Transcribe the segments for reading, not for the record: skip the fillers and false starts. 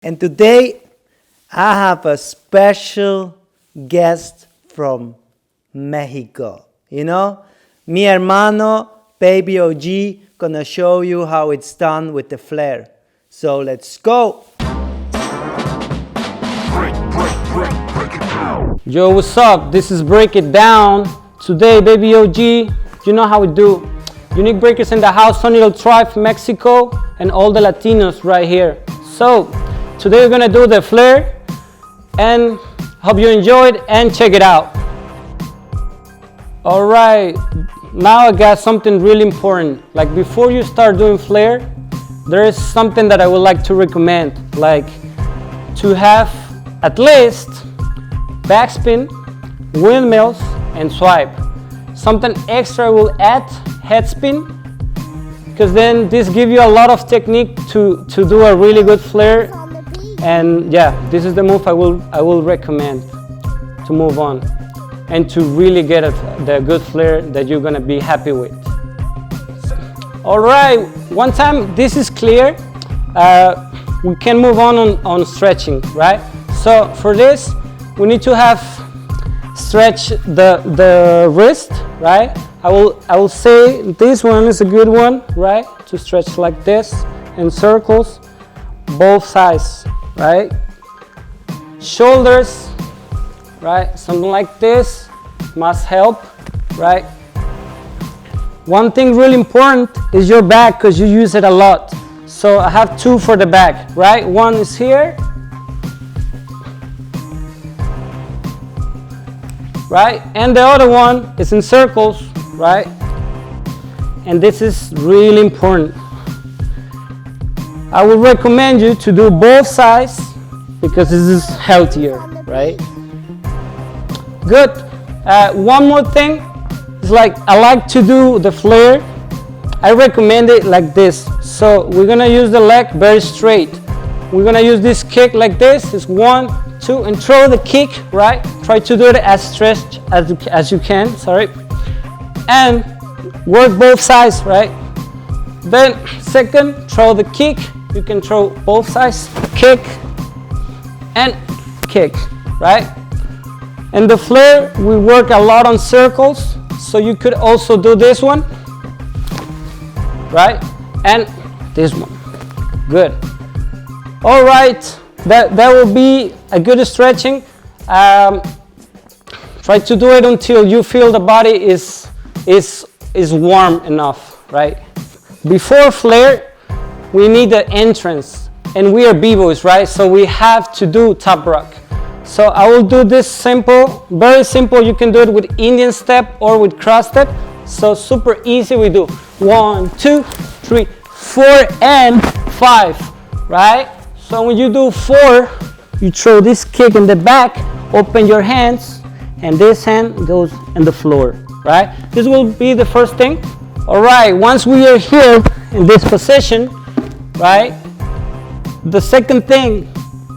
And today I have a special guest from Mexico. You know, mi hermano, Baby OG, gonna show you how it's done with the flare. So let's go. Yo, what's up? This is Break It Down. Today, Baby OG, you know how we do. Unique breakers in the house, Sonidal Tribe, Mexico, and all the Latinos right here. So, today we're gonna do the flare, and hope you enjoyed and check it out. All right, now I got something really important. Like before you start doing flare, there is something that I would like to recommend, like to have at least backspin, windmills, and swipe. Something extra will add head spin, because then this gives you a lot of technique to do a really good flare. And yeah, this is the move I will recommend to move on and to really get the good flare that you're gonna be happy with. All right, one time this is clear, we can move on stretching, right? So for this, we need to have stretch the wrist, right? I will say this one is a good one, right? To stretch like this in circles, both sides, right? Shoulders, right? Something like this must help, right? One thing really important is your back, because you use it a lot. So I have two for the back, right? One is here, right? And the other one is in circles, right? And this is really important. I would recommend you to do both sides because this is healthier, right? Good. One more thing is, like, I like to do the flare. I recommend it like this. So we're gonna use the leg very straight. We're gonna use this kick like this. It's 1, 2, and throw the kick, right? Try to do it as stretched as you can, sorry. And work both sides, right? Then second, throw the kick. You can throw both sides, kick and kick, right? And the flare, we work a lot on circles, so you could also do this one, right? And this one, good. All right, that will be a good stretching. Try to do it until you feel the body is warm enough, right? Before flare, we need the entrance, and we are b-boys, right? So we have to do top rock. So I will do this simple, very simple. You can do it with Indian step or with cross step. So super easy. We do 1, 2, 3, 4, and 5, right? So when you do 4, you throw this kick in the back, open your hands, and this hand goes in the floor, right? This will be the first thing. All right, once we are here in this position, right? The second thing,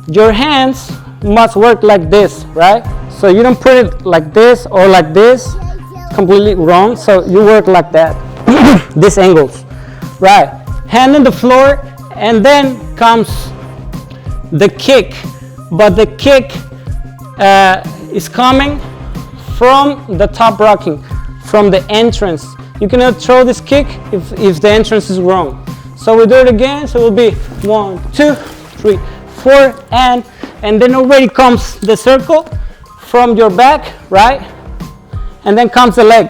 your hands must work like this, right? So you don't put it like this or like this, completely wrong. So you work like that, these angles, right? Hand on the floor, and then comes the kick, but the kick is coming from the top rocking, from the entrance. You cannot throw this kick if the entrance is wrong. So we do it again. So it will be 1, 2, 3, 4, and then already comes the circle from your back, right? And then comes the leg.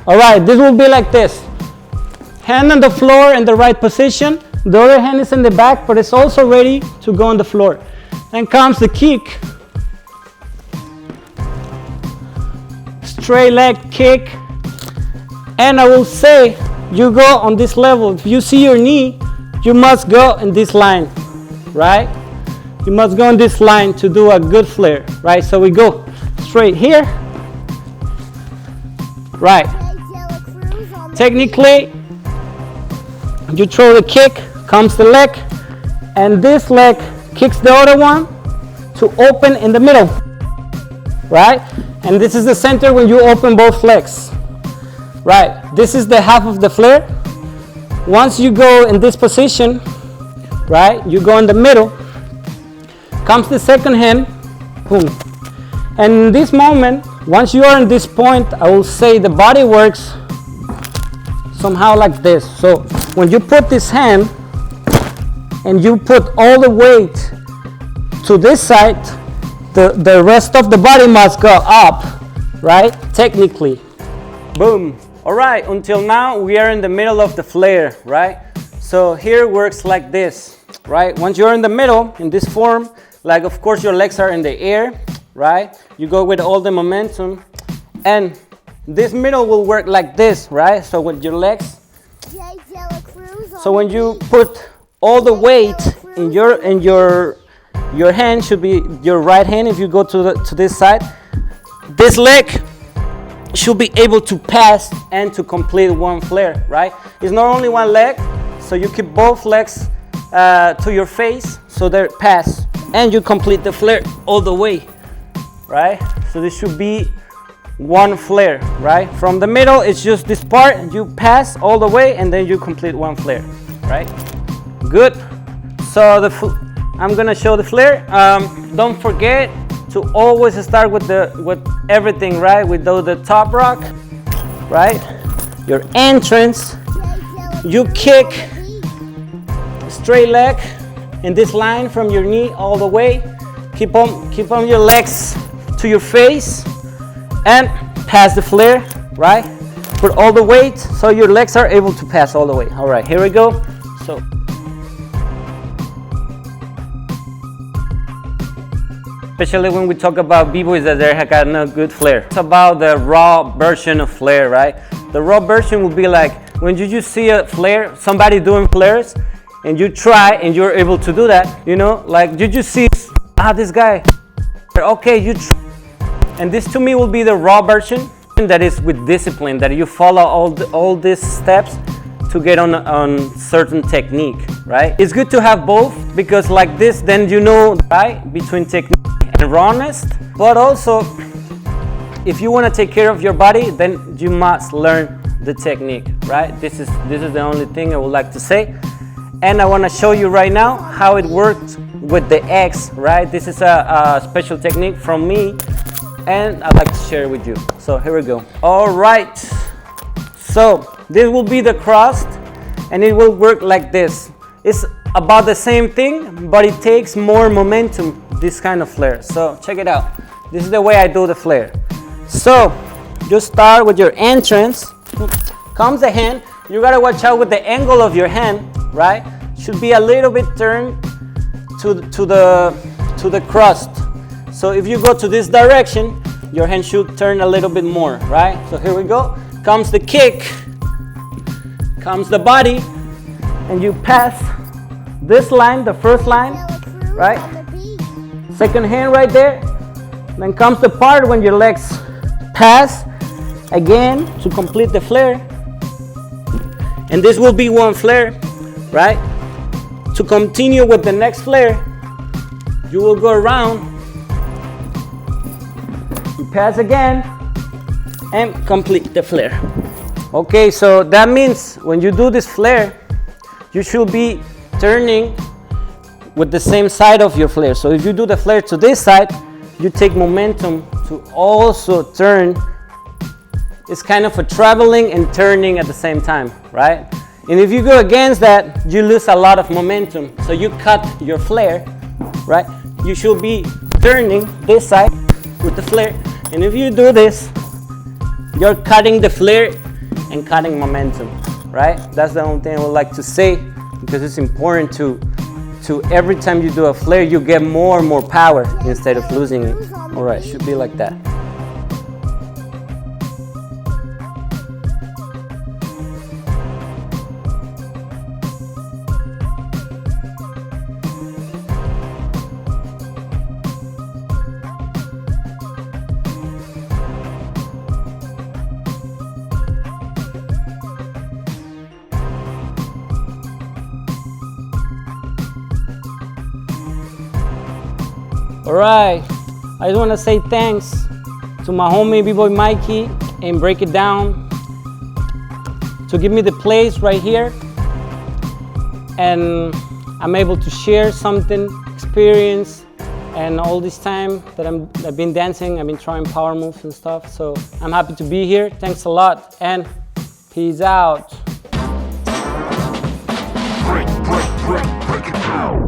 All right, this will be like this. Hand on the floor in the right position. The other hand is in the back, but it's also ready to go on the floor. Then comes the kick. Straight leg kick. And I will say, you go on this level. If you see your knee, you must go in this line, right? You must go on this line to do a good flare, right? So we go straight here, right? Technically, you throw the kick, comes the leg, and this leg kicks the other one to open in the middle, right? And this is the center when you open both legs. Right, this is the half of the flare. Once you go in this position, right? You go in the middle, comes the second hand, boom. And in this moment, once you are in this point, I will say the body works somehow like this. So when you put this hand and you put all the weight to this side, the rest of the body must go up, right? Technically. Boom. All right, until now we are in the middle of the flare, right? So here works like this, right? Once you're in the middle, in this form, like of course your legs are in the air, right? You go with all the momentum, and this middle will work like this, right? So with your legs. So when you put all the weight in your hand, should be your right hand. If you go to this side, this leg should be able to pass and to complete one flare, right? It's not only one leg, so you keep both legs to your face so they pass, and you complete the flare all the way, right? So this should be one flare, right? From the middle, it's just this part, you pass all the way, and then you complete one flare, right? Good. So I'm gonna show the flare. Don't forget to always start with everything, right? With the top rock, right? Your entrance, you kick straight leg in this line from your knee all the way. Keep on your legs to your face and pass the flare, right? Put all the weight so your legs are able to pass all the way. All right, here we go. So. Especially when we talk about b-boys that they got no good flare. It's about the raw version of flare, right? The raw version would be like when you just see a flare, somebody doing flares, and you try and you're able to do that, you know? Like you just see, this guy, okay, you try. And this to me will be the raw version that is with discipline, that you follow all these steps to get on certain technique, right? It's good to have both, because like this, then you know, right, between technique and rawness. But also, if you want to take care of your body, then you must learn the technique, right? This is the only thing I would like to say. And I want to show you right now how it worked with the X, right? This is a special technique from me, and I'd like to share it with you. So here we go. All right. So this will be the cross, and it will work like this. It's about the same thing, but it takes more momentum, this kind of flare. So check it out. This is the way I do the flare. So just start with your entrance. Comes the hand. You gotta watch out with the angle of your hand, right? Should be a little bit turned to the crust. So if you go to this direction, your hand should turn a little bit more, right? So here we go. Comes the kick, comes the body, and you pass this line, the first line, right? Second hand right there. Then comes the part when your legs pass again to complete the flare. And this will be one flare, right? To continue with the next flare, you will go around, you pass again, and complete the flare. Okay, so that means when you do this flare, you should be turning with the same side of your flare. So if you do the flare to this side, you take momentum to also turn. It's kind of a traveling and turning at the same time, right? And if you go against that, you lose a lot of momentum. So you cut your flare, right? You should be turning this side with the flare. And if you do this, you're cutting the flare and cutting momentum, right? That's the only thing I would like to say, because it's important to every time you do a flare, you get more and more power instead of losing it. All right, should be like that. All right, I just want to say thanks to my homie B-Boy Mikey and Break It Down to give me the place right here. And I'm able to share something, experience, and all this time that I've been dancing, I've been trying power moves and stuff. So I'm happy to be here. Thanks a lot, and peace out. Break it down.